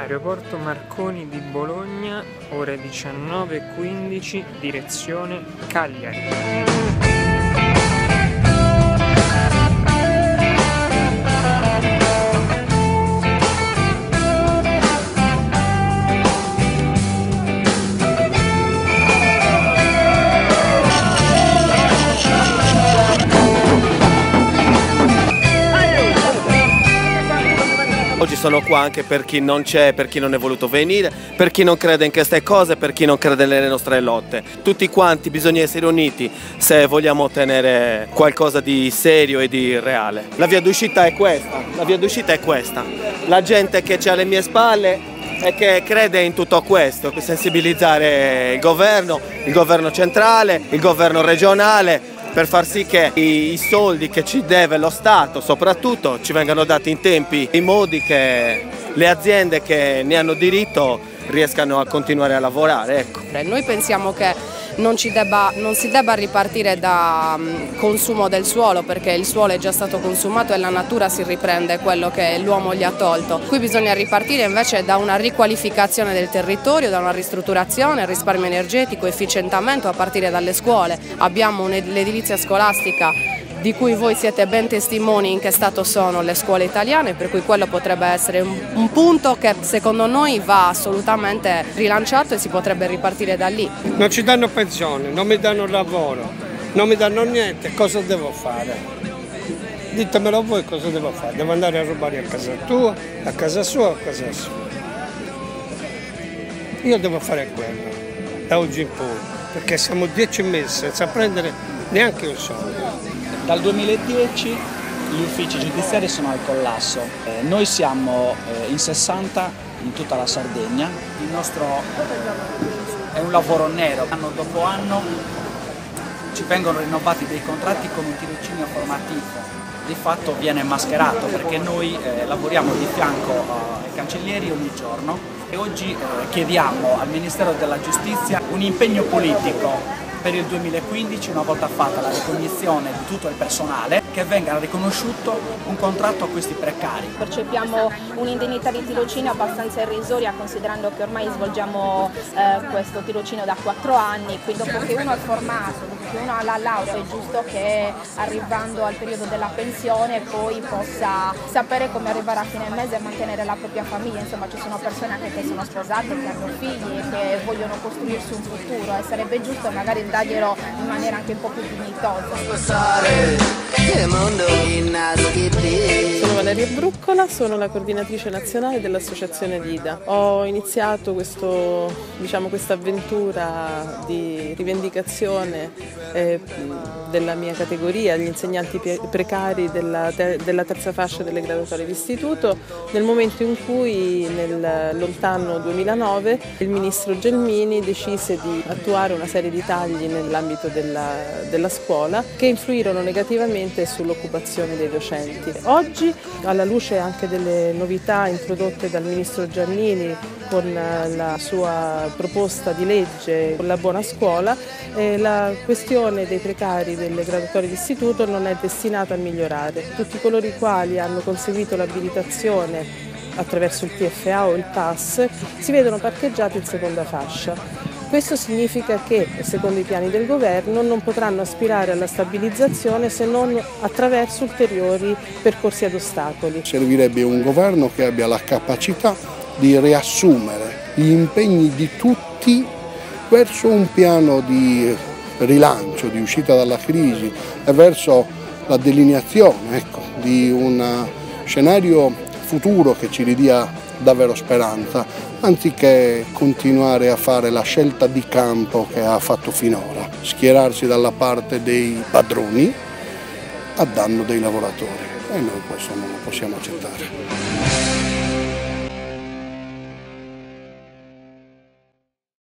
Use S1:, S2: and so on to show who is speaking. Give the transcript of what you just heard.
S1: Aeroporto Marconi di Bologna, ore 19:15, direzione Cagliari.
S2: Oggi sono qua anche per chi non c'è, per chi non è voluto venire, per chi non crede in queste cose, per chi non crede nelle nostre lotte. Tutti quanti bisogna essere uniti se vogliamo ottenere qualcosa di serio e di reale. La via d'uscita è questa, la gente che c'è alle mie spalle e che crede in tutto questo, per sensibilizzare il governo centrale, il governo regionale, per far sì che i soldi che ci deve lo Stato soprattutto ci vengano dati in tempi, in modi che le aziende che ne hanno diritto riescano a continuare a lavorare. Ecco.
S3: Noi pensiamo che non si debba ripartire da consumo del suolo, perché il suolo è già stato consumato e la natura si riprende quello che l'uomo gli ha tolto. Qui bisogna ripartire invece da una riqualificazione del territorio, da una ristrutturazione, risparmio energetico, efficientamento a partire dalle scuole. Abbiamo l'edilizia scolastica di cui voi siete ben testimoni in che stato sono le scuole italiane, per cui quello potrebbe essere un punto che secondo noi va assolutamente rilanciato e si potrebbe ripartire da lì.
S4: Non ci danno pensione, non mi danno lavoro, non mi danno niente, cosa devo fare? Ditemelo voi cosa devo fare, devo andare a rubare a casa tua, a casa sua o a casa sua? Io devo fare quello, da oggi in poi, perché siamo 10 mesi senza prendere neanche un soldo.
S5: Dal 2010 gli uffici giudiziari sono al collasso, noi siamo in 60 in tutta la Sardegna, il nostro è un lavoro nero, anno dopo anno ci vengono rinnovati dei contratti con un tirocinio formativo, di fatto viene mascherato perché noi lavoriamo di fianco ai cancellieri ogni giorno e oggi chiediamo al Ministero della Giustizia un impegno politico per il 2015, una volta fatta la ricognizione di tutto il personale, che venga riconosciuto un contratto a questi precari.
S6: Percepiamo un'indennità di tirocinio abbastanza irrisoria, considerando che ormai svolgiamo questo tirocinio da 4 anni, quindi dopo che uno è formato, dopo che uno ha la laurea, è giusto che arrivando al periodo della pensione poi possa sapere come arrivare a fine mese e mantenere la propria famiglia. Insomma, ci sono persone anche che sono sposate, che hanno figli e che vogliono costruirsi un futuro e sarebbe giusto magari darglielo in maniera anche un po' più dignitosa.
S7: Sono Valeria Bruccola, sono la coordinatrice nazionale dell'associazione Dida. Ho iniziato questa avventura di rivendicazione della mia categoria, gli insegnanti precari della terza fascia delle graduatorie d'istituto, nel momento in cui nel lontano 2009 il ministro Gelmini decise di attuare una serie di tagli nell'ambito della scuola che influirono negativamente sull'occupazione dei docenti. Oggi, alla luce anche delle novità introdotte dal ministro Giannini con la sua proposta di legge con la buona scuola, la questione dei precari delle graduatorie d'istituto non è destinata a migliorare. Tutti coloro i quali hanno conseguito l'abilitazione attraverso il TFA o il PAS si vedono parcheggiati in seconda fascia. Questo significa che, secondo i piani del governo, non potranno aspirare alla stabilizzazione se non attraverso ulteriori percorsi ad ostacoli.
S8: Servirebbe un governo che abbia la capacità di riassumere gli impegni di tutti verso un piano di rilancio, di uscita dalla crisi e verso la delineazione di un scenario futuro che ci ridia davvero speranza, anziché continuare a fare la scelta di campo che ha fatto finora, schierarsi dalla parte dei padroni a danno dei lavoratori, e noi questo non lo possiamo accettare.